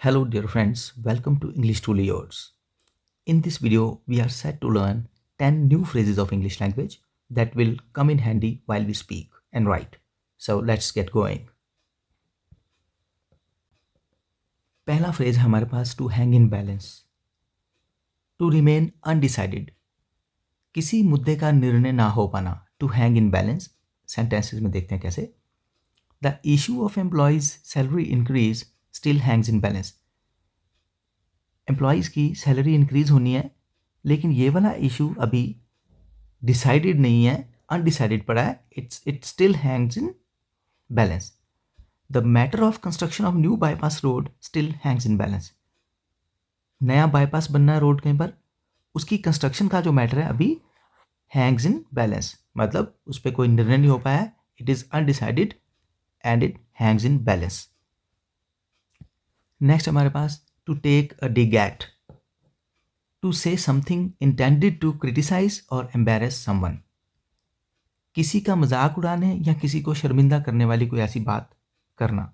Hello, dear friends. Welcome to English Truly Yours. In this video, we are set to learn 10 new phrases of English language that will come in handy while we speak and write. So let's get going. पहला phrase हमारे पास to hang in balance, to remain undecided, किसी मुद्दे का निर्णय ना हो पाना. To hang in balance sentences में देखते हैं कैसे. The issue of employees salary increase still hangs in balance. Employees की सैलरी इंक्रीज़ होनी है, लेकिन ये वाला इशू अभी डिसाइडेड नहीं है, अनडिसाइडेड पड़ा है. It still hangs in balance. The matter of construction of new bypass road still hangs in balance. नया बाईपास बनना है रोड कहीं पर, उसकी कंस्ट्रक्शन का जो मैटर है अभी हैंग्स इन बैलेंस, मतलब उस पर कोई निर्णय नहीं हो पाया है. It is undecided and it hangs in balance. Next हमारे पास to take a dig at, to say something intended to criticise और एम्बेरस समवन. किसी का मजाक उड़ाने या किसी को शर्मिंदा करने वाली कोई ऐसी बात करना.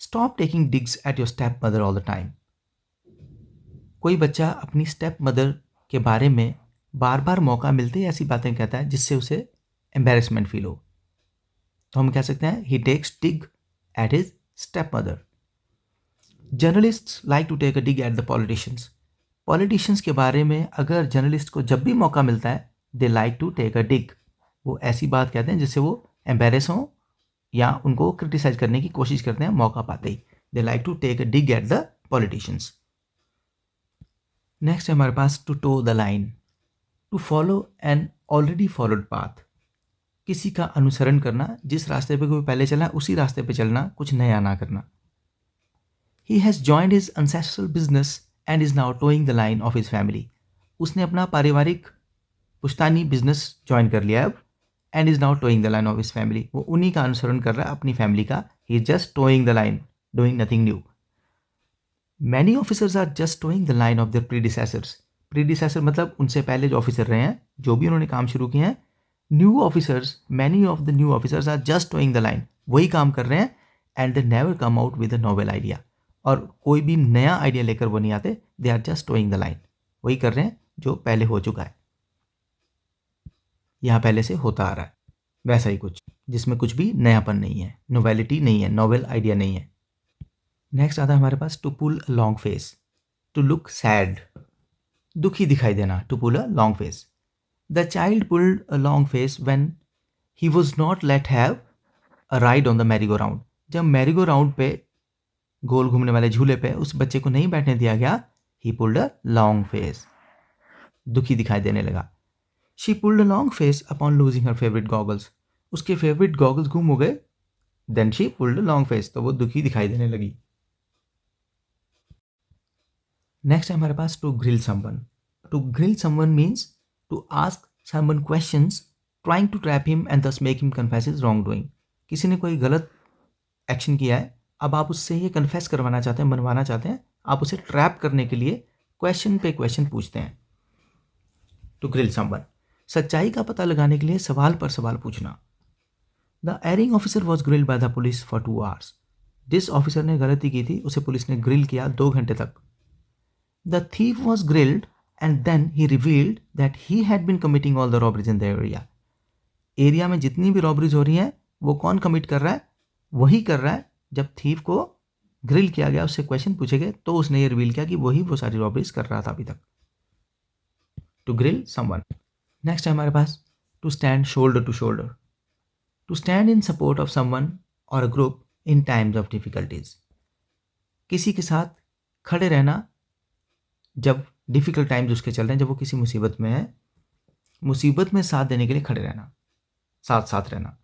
Stop taking digs at your step mother all the time. कोई बच्चा अपनी स्टेप मदर के बारे में बार बार मौका मिलते ही ऐसी बातें कहता है जिससे उसे एम्बेरसमेंट फील हो, तो हम कह सकते हैं he takes dig at his step mother. Journalists like to take a dig at the politicians. Politicians के बारे में अगर जर्नलिस्ट को जब भी मौका मिलता है, they like to take a dig. वो ऐसी बात कहते हैं जिससे वो एम्बेरस हों या उनको क्रिटिसाइज करने की कोशिश करते हैं मौका पाते ही. They like to take a dig at the politicians. Next है हमारे पास to toe the line, to follow an already followed path. किसी का अनुसरण करना, जिस रास्ते पे कोई पहले चला उसी रास्ते पे चलना, कुछ नया ना करना. He has joined his ancestral business and is now towing the line of his family. उसने अपना पारिवारिक पुश्तानी बिजनेस ज्वाइन कर लिया अब, and is now towing the line of his family. वो उन्हीं का अनुसरण कर रहा है, अपनी फैमिली का. He is just toeing the line, doing nothing new. Many officers are just toeing the line of their predecessors. Predecessor मतलब उनसे पहले जो ऑफिसर रहे हैं, जो भी उन्होंने काम शुरू किए हैं. New officers, many of the new officers are just toeing the line. वही काम कर रहे हैं and they never come out with a novel idea. और कोई भी नया आइडिया लेकर वो नहीं आते. They are just toeing the line. वही कर रहे हैं जो पहले हो चुका है, यहाँ पहले से होता आ रहा है, वैसा ही कुछ जिसमें कुछ भी नयापन नहीं है, नोवेलिटी नहीं है, नोवेल आइडिया नहीं है. नेक्स्ट आता है हमारे पास to pull a long face, to look sad. दुखी दिखाई देना, to pull a long face. The child pulled a long face when he was not let have a ride on the merry go round. जब merry go round पे, गोल घूमने वाले झूले पे उस बच्चे को नहीं बैठने दिया गया, he pulled a long face, दुखी दिखाई देने लगा. She pulled a long face upon losing her favourite goggles. उसके फेवरेट गॉगल्स गुम हो गए. Then she pulled a long face, तो वो दुखी दिखाई देने लगी. नेक्स्ट है हमारे पास to grill someone. To grill someone means to ask someone questions trying to trap him and thus make him confess his wrong doing. किसी ने कोई गलत एक्शन किया है, अब आप उससे ये कन्फेस करवाना चाहते हैं, मनवाना चाहते हैं, आप उसे ट्रैप करने के लिए क्वेश्चन पे क्वेश्चन पूछते हैं. टू ग्रिल समवन, सच्चाई का पता लगाने के लिए सवाल पर सवाल पूछना. The erring officer was grilled by the police for 2 hours. जिस ऑफिसर ने गलती की थी उसे पुलिस ने ग्रिल किया 2 घंटे तक. The thief was grilled and then he revealed that he had been committing all the robberies in the area. Area में जितनी भी रॉबरीज हो रही हैं वो कौन कमिट कर रहा है, वही कर रहा है. जब थीफ को ग्रिल किया गया, उससे क्वेश्चन पूछे गए, तो उसने ये रिवील किया कि वही वो सारी रॉबरीज कर रहा था अभी तक. To grill someone. नेक्स्ट है हमारे पास to stand shoulder to shoulder. To stand in support of someone और a group in times of difficulties. किसी के साथ खड़े रहना जब डिफिकल्ट टाइम्स उसके चल रहे हैं, जब वो किसी मुसीबत में है, मुसीबत में साथ देने के लिए खड़े रहना, साथ साथ रहना.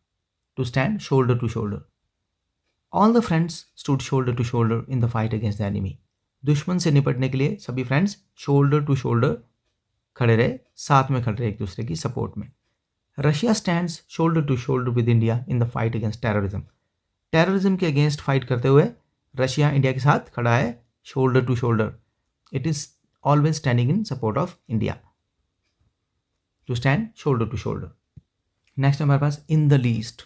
To stand shoulder to shoulder. All the friends stood shoulder to shoulder in the fight against the enemy. दुश्मन से निपटने के लिए सभी फ्रेंड्स शोल्डर टू शोल्डर खड़े रहे, साथ में खड़े रहे एक दूसरे की सपोर्ट में. Russia stands shoulder to shoulder with India in the fight against terrorism. Terrorism के अगेंस्ट फाइट करते हुए रशिया इंडिया के साथ खड़ा है, shoulder to shoulder. It is always standing in support of India. To stand shoulder to shoulder. Next हमारे पास in the least,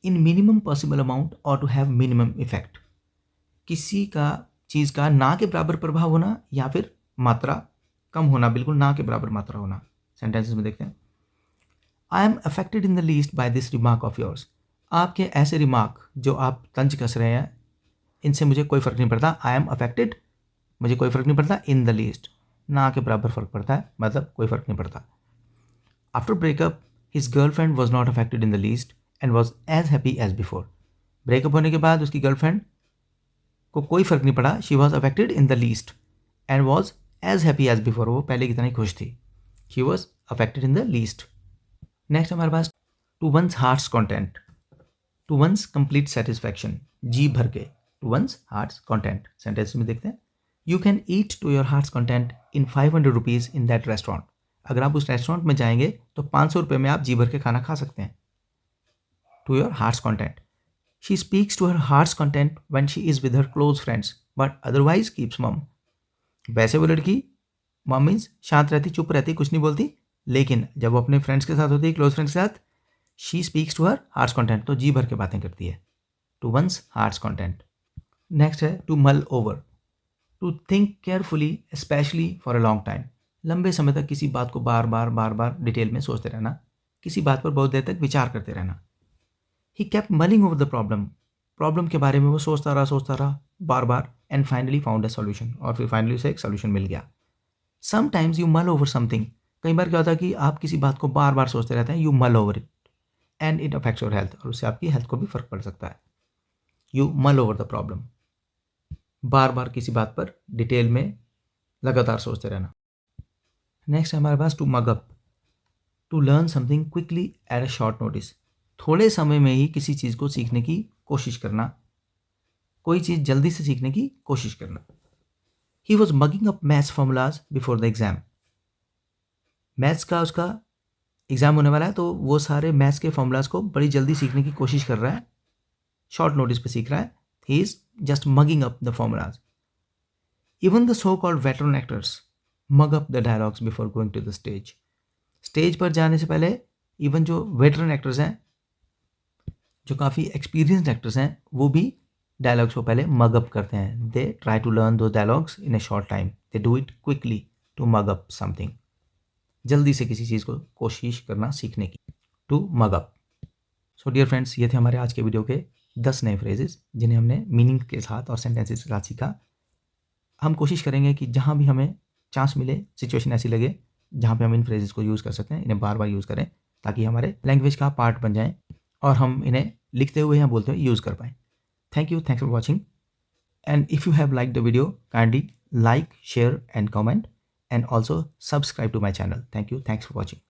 in minimum possible amount or to have minimum effect. किसी का चीज़ का ना के बराबर प्रभाव होना या फिर मात्रा कम होना, बिल्कुल ना के बराबर मात्रा होना। सेंटेंसेस में देखते हैं। I am affected in the least by this remark of yours. आपके ऐसे रिमार्क जो आप तंज कस रहे हैं, इनसे मुझे कोई फ़र्क नहीं पड़ता। आई एम अफेक्टेड, मुझे कोई फ़र्क नहीं पड़ता। इन द लीस्ट, ना के बराबर फ़र्क पड़ता है, मतलब कोई फ़र्क नहीं पड़ता। After breakup his girlfriend was not affected in the least and was as happy as before. Breakup होने के बाद उसकी गर्लफ्रेंड को कोई फ़र्क नहीं पड़ा। She was affected in the least and was as happy as before. वो पहले की तरह ही खुश थी। She was affected in the least. Next हमारे पास to one's heart's content, to one's complete satisfaction, जी भर के, to one's heart's content. Sentence में देखते हैं। You can eat to your heart's content in 500 rupees in that restaurant. अगर आप उस रेस्टोरेंट में जाएंगे तो 500 रुपये में आप जी भर के खाना खा सकते हैं। To your heart's content. She speaks to her heart's content when she is with her close friends but otherwise keeps mum. वैसे वो लड़की, मम मीन्स शांत रहती, चुप रहती, कुछ नहीं बोलती, लेकिन जब वो अपने फ्रेंड्स के साथ होती है, क्लोज फ्रेंड्स के साथ, she speaks to her heart's content, तो जी भर के बातें करती है। To one's heart's content. Next है to mull over, to think carefully specially for a long time. लंबे समय तक किसी बात को बार बार डिटेल में सोचते रहना, किसी बात पर बहुत देर तक विचार करते रहना। He kept mulling over the problem, problem के बारे में वो सोचता रहा बार बार, and finally found a solution, और फिर फाइनली उसे एक सॉल्यूशन मिल गया। Sometimes you mull over something, कई बार क्या होता है कि आप किसी बात को बार बार सोचते रहते हैं, you mull over it and it affects your health, और उससे आपकी हेल्थ को भी फर्क पड़ सकता है। You mull over the problem, बार बार किसी बात पर डिटेल में लगातार सोचते रहना। नेक्स्ट है हमारे पास to mug up, to learn something quickly at a short notice. थोड़े समय में ही किसी चीज़ को सीखने की कोशिश करना, कोई चीज़ जल्दी से सीखने की कोशिश करना। He was mugging up maths formulas before the exam. Maths का उसका एग्ज़ाम होने वाला है, तो वो सारे मैथ्स के फॉर्मूलाज को बड़ी जल्दी सीखने की कोशिश कर रहा है, शॉर्ट नोटिस पे सीख रहा है। He is just mugging up the formulas. Even the so called veteran actors mug up the dialogues before going to the stage. Stage पर जाने से पहले इवन जो वेटरन एक्टर्स हैं, जो काफ़ी एक्सपीरियंस्ड एक्टर्स हैं, वो भी डायलॉग्स को पहले मग अप करते हैं। They try to learn those dialogues in a short time, they do it quickly to mug up something. जल्दी से किसी चीज़ को कोशिश करना सीखने की, to mug up. So dear friends, ये थे हमारे आज के वीडियो के 10 नए फ्रेजेस, जिन्हें हमने मीनिंग के साथ और सेंटेंसेस के साथ सीखा। हम कोशिश करेंगे कि जहाँ भी हमें चांस मिले, सिचुएशन ऐसी लगे जहाँ पे हम इन फ्रेजेस को यूज़ कर सकते हैं, इन्हें बार बार यूज़ करें, ताकि हमारे लैंग्वेज का पार्ट बन जाएँ और हम इन्हें लिखते हुए या बोलते हुए यूज़ कर पाएँ। Thanks for watching. And if you have liked the video, kindly like, share and comment, and also subscribe to my channel. Thank you. Thanks for watching.